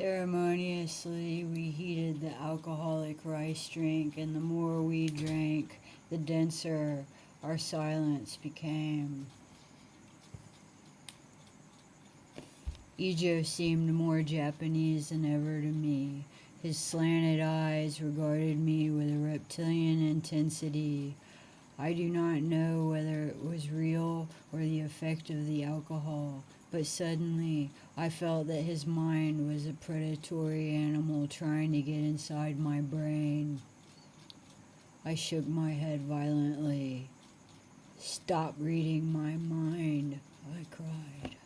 Ceremoniously we heated the alcoholic rice drink, and the more we drank, the denser our silence became. Ijo seemed more Japanese than ever to me. His slanted eyes regarded me with a reptilian intensity. I do not know whether it was real or the effect of the alcohol, but suddenly I felt that his mind was a predatory animal trying to get inside my brain. I shook my head violently. "Stop reading my mind," I cried.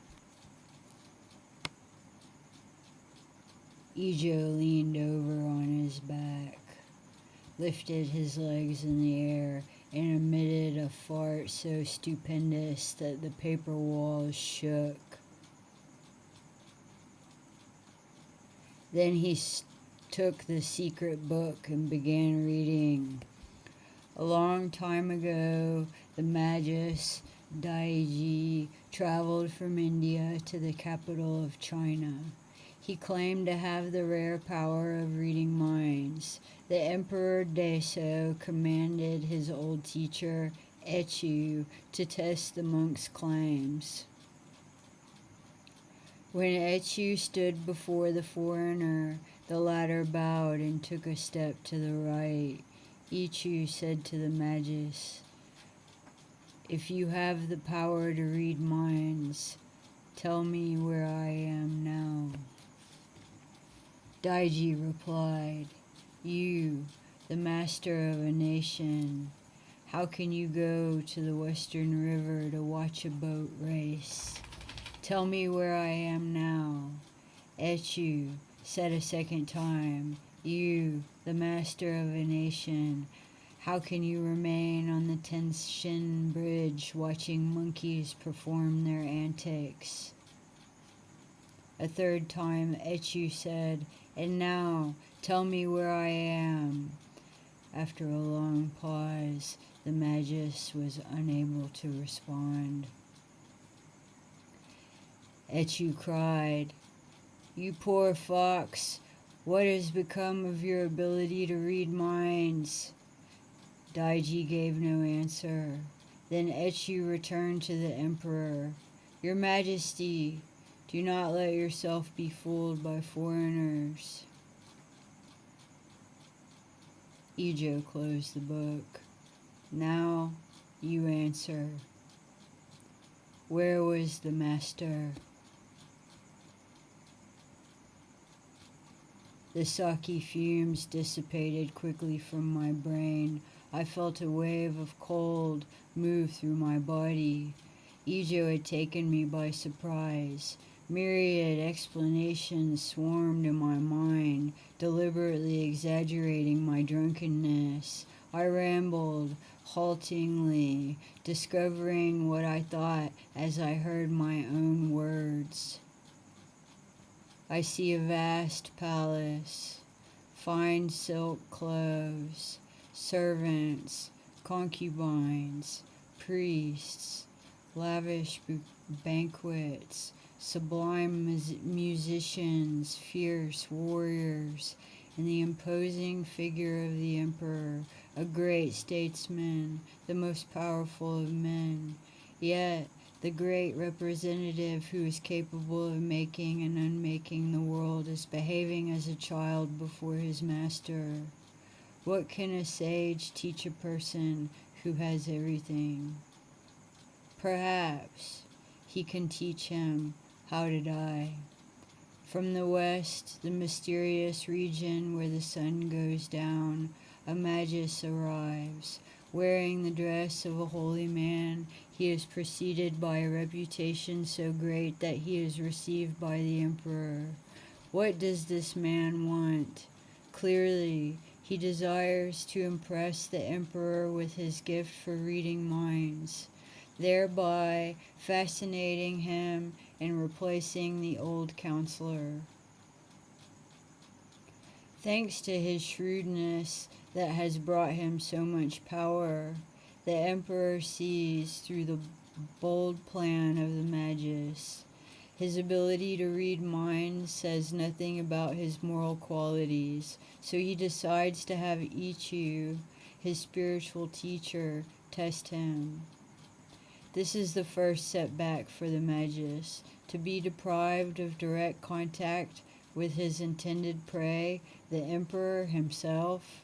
Ijo leaned over on his back, lifted his legs in the air, and emitted a fart so stupendous that the paper walls shook. Then he took the secret book and began reading. A long time ago, the Magus Daiji traveled from India to the capital of China. He claimed to have the rare power of reading minds. The Emperor Deso commanded his old teacher, Echu, to test the monk's claims. When Echu stood before the foreigner, the latter bowed and took a step to the right. Echu said to the Magus, "If you have the power to read minds, tell me where I am now." Daiji replied, "You, the master of a nation, how can you go to the western river to watch a boat race? Tell me where I am now." Echu said a second time, "You, the master of a nation, how can you remain on the Tenshin Bridge watching monkeys perform their antics?" A third time Echu said, "And now, tell me where I am." After a long pause, the Magus was unable to respond. Echu cried, "You poor fox, what has become of your ability to read minds?" Daiji gave no answer. Then Echu returned to the emperor. "Your Majesty, do not let yourself be fooled by foreigners." Ijo closed the book. "Now you answer. Where was the master?" The sake fumes dissipated quickly from my brain. I felt a wave of cold move through my body. Ijo had taken me by surprise. Myriad explanations swarmed in my mind, deliberately exaggerating my drunkenness. I rambled, haltingly, discovering what I thought as I heard my own words. "I see a vast palace, fine silk clothes, servants, concubines, priests, lavish banquets, sublime musicians, fierce warriors, and the imposing figure of the emperor, a great statesman, the most powerful of men, yet the great representative who is capable of making and unmaking the world is behaving as a child before his master. What can a sage teach a person who has everything? Perhaps he can teach him how to die." From the west, the mysterious region where the sun goes down, a Magus arrives. Wearing the dress of a holy man, he is preceded by a reputation so great that he is received by the emperor. What does this man want? Clearly, he desires to impress the emperor with his gift for reading minds, thereby fascinating him and replacing the old counselor. Thanks to his shrewdness that has brought him so much power, the emperor sees through the bold plan of the Magus. His ability to read minds says nothing about his moral qualities, so he decides to have Ichu, his spiritual teacher, test him. This is the first setback for the Magus, to be deprived of direct contact with his intended prey, the Emperor himself.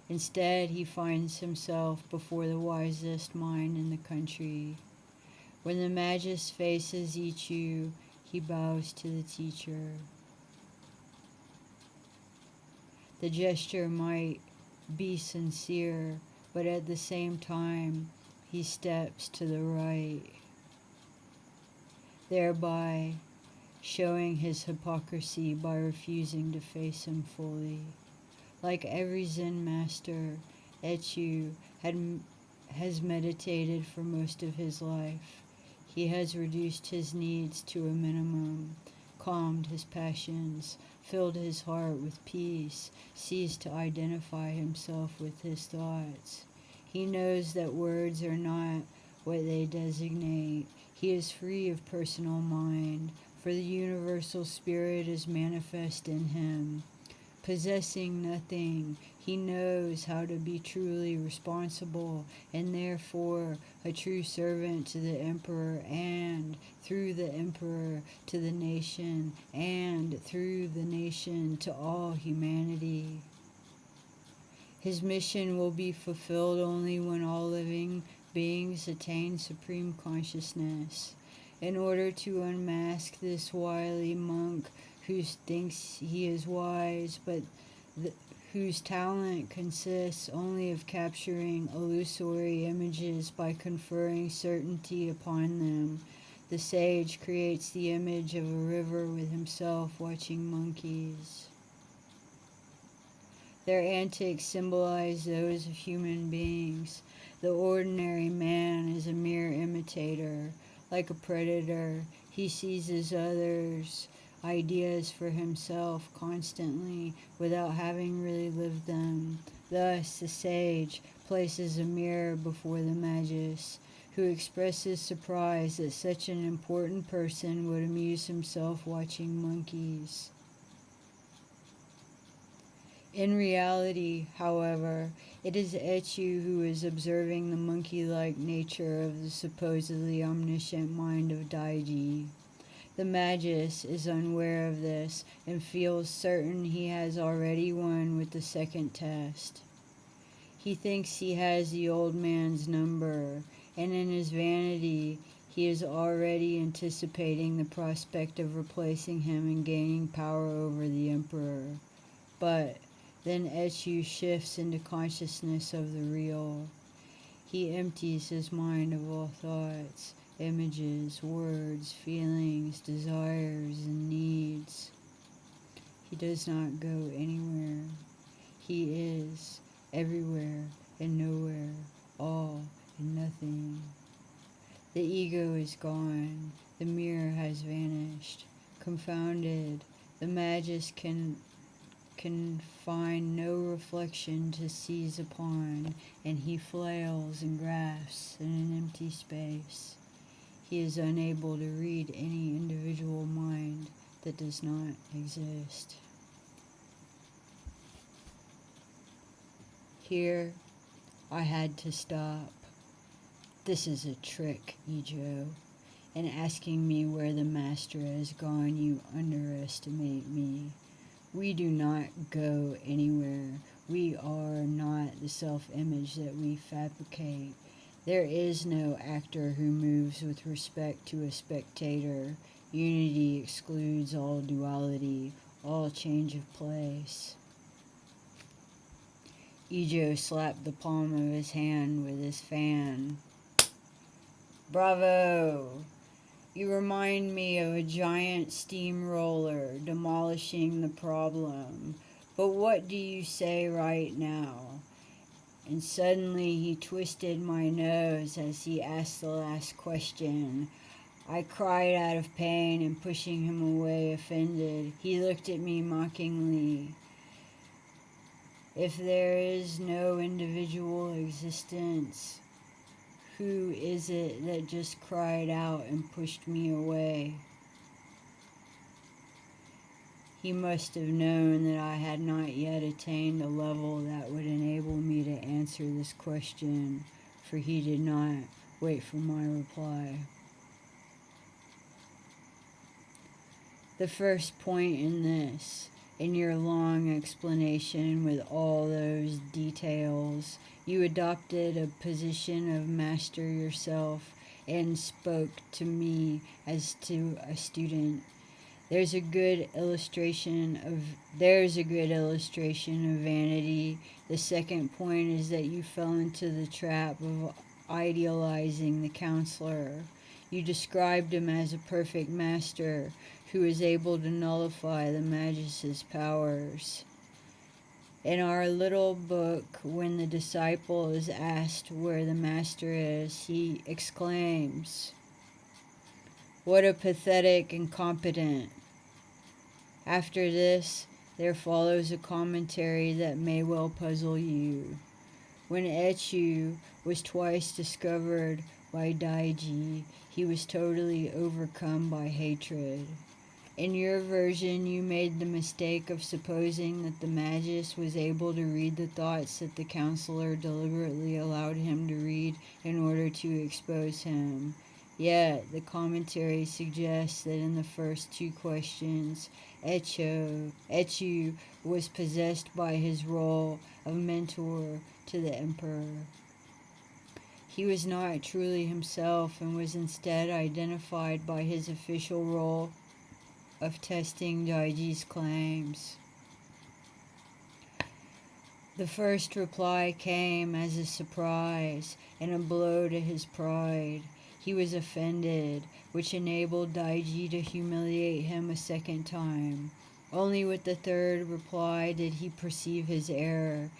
Instead, he finds himself before the wisest mind in the country. When the Magus faces Ichu, he bows to the teacher. The gesture might be sincere, but at the same time, he steps to the right, thereby showing his hypocrisy by refusing to face him fully. Like every Zen master, Echu has meditated for most of his life. He has reduced his needs to a minimum, calmed his passions, filled his heart with peace, ceased to identify himself with his thoughts. He knows that words are not what they designate. He is free of personal mind, for the universal spirit is manifest in him. Possessing nothing, he knows how to be truly responsible and therefore a true servant to the Emperor, and through the Emperor to the nation, and through the nation to all humanity. His mission will be fulfilled only when all living beings attain supreme consciousness. In order to unmask this wily monk who thinks he is wise, but whose talent consists only of capturing illusory images by conferring certainty upon them, the sage creates the image of a river with himself watching monkeys. Their antics symbolize those of human beings. The ordinary man is a mere imitator. Like a predator, he seizes others' ideas for himself constantly without having really lived them. Thus, the sage places a mirror before the Magus, who expresses surprise that such an important person would amuse himself watching monkeys. In reality, however, it is Echu who is observing the monkey-like nature of the supposedly omniscient mind of Daiji. The Magus is unaware of this and feels certain he has already won with the second test. He thinks he has the old man's number, and in his vanity, he is already anticipating the prospect of replacing him and gaining power over the Emperor. But then Echu shifts into consciousness of the real. He empties his mind of all thoughts, images, words, feelings, desires, and needs. He does not go anywhere. He is everywhere and nowhere, all and nothing. The ego is gone. The mirror has vanished. Confounded, the Magus can find no reflection to seize upon, and he flails and grasps in an empty space. He is unable to read any individual mind that does not exist. Here, I had to stop. This is a trick, Ijo. In asking me where the master has gone, you underestimate me. We do not go anywhere. We are not the self-image that we fabricate. There is no actor who moves with respect to a spectator. Unity excludes all duality, all change of place. Ijo slapped the palm of his hand with his fan. Bravo! You remind me of a giant steamroller demolishing the problem. But what do you say right now? And suddenly he twisted my nose as he asked the last question. I cried out of pain and pushing him away, offended. He looked at me mockingly. If there is no individual existence, who who is it that just cried out and pushed me away? He must have known that I had not yet attained a level that would enable me to answer this question, for he did not wait for my reply. The first point in your long explanation with all those details, you adopted a position of master yourself and spoke to me as to a student. There's a good illustration of vanity. The second point is that you fell into the trap of idealizing the counselor. You described him as a perfect master who is able to nullify the magus's powers. In our little book, when the disciple is asked where the master is, he exclaims, "What a pathetic incompetent!" After this, there follows a commentary that may well puzzle you. When Echu was twice discovered by Daiji, he was totally overcome by hatred. In your version, you made the mistake of supposing that the magus was able to read the thoughts that the counselor deliberately allowed him to read in order to expose him. Yet, the commentary suggests that in the first two questions, Echu was possessed by his role of mentor to the emperor. He was not truly himself and was instead identified by his official role of testing Daiji's claims. The first reply came as a surprise and a blow to his pride. He was offended, which enabled Daiji to humiliate him a second time. Only with the third reply did he perceive his error.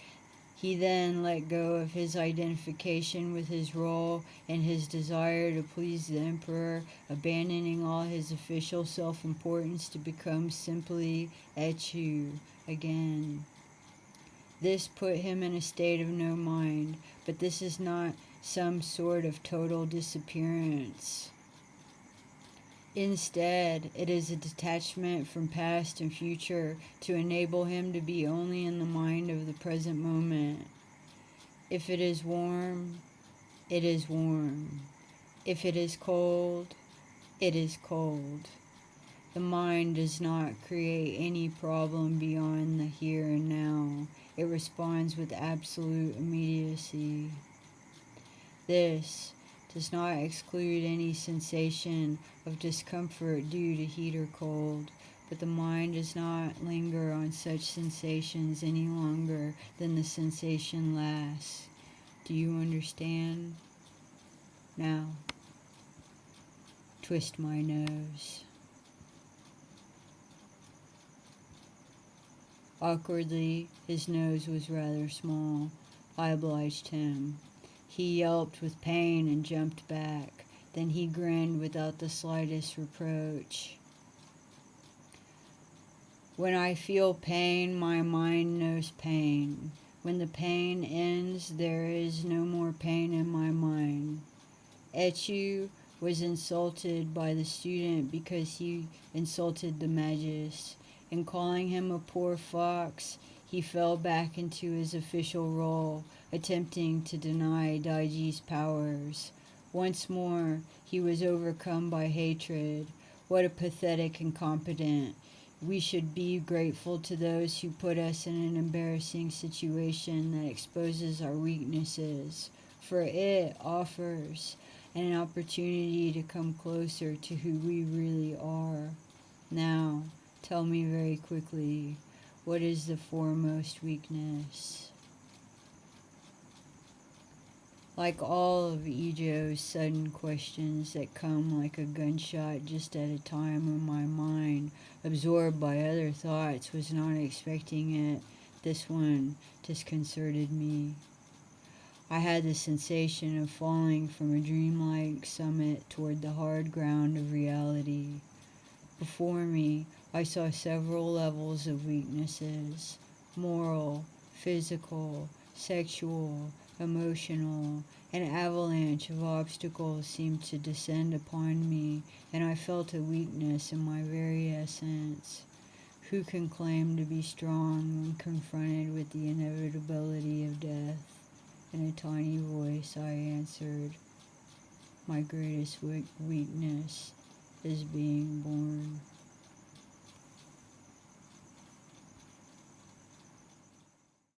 He then let go of his identification with his role and his desire to please the emperor, abandoning all his official self-importance to become simply Echu again. This put him in a state of no mind, but this is not some sort of total disappearance. Instead, it is a detachment from past and future to enable him to be only in the mind of the present moment. If it is warm, it is warm. If it is cold, it is cold. The mind does not create any problem beyond the here and now. It responds with absolute immediacy. This does not exclude any sensation of discomfort due to heat or cold, but the mind does not linger on such sensations any longer than the sensation lasts. Do you understand? Now, twist my nose. Awkwardly, his nose was rather small. I obliged him. He yelped with pain and jumped back. Then he grinned without the slightest reproach. When I feel pain, my mind knows pain. When the pain ends, there is no more pain in my mind. Echu was insulted by the student because he insulted the magus. In calling him a poor fox, he fell back into his official role, attempting to deny Daiji's powers. Once more, he was overcome by hatred. What a pathetic incompetent. We should be grateful to those who put us in an embarrassing situation that exposes our weaknesses, for it offers an opportunity to come closer to who we really are. Now, tell me very quickly, what is the foremost weakness? Like all of Ijo's sudden questions that come like a gunshot just at a time when my mind, absorbed by other thoughts, was not expecting it, this one disconcerted me. I had the sensation of falling from a dreamlike summit toward the hard ground of reality. Before me, I saw several levels of weaknesses: moral, physical, sexual, emotional, An avalanche of obstacles seemed to descend upon me, and I felt a weakness in my very essence. Who can claim to be strong when confronted with the inevitability of death? In a tiny voice I answered, my greatest weakness is being born.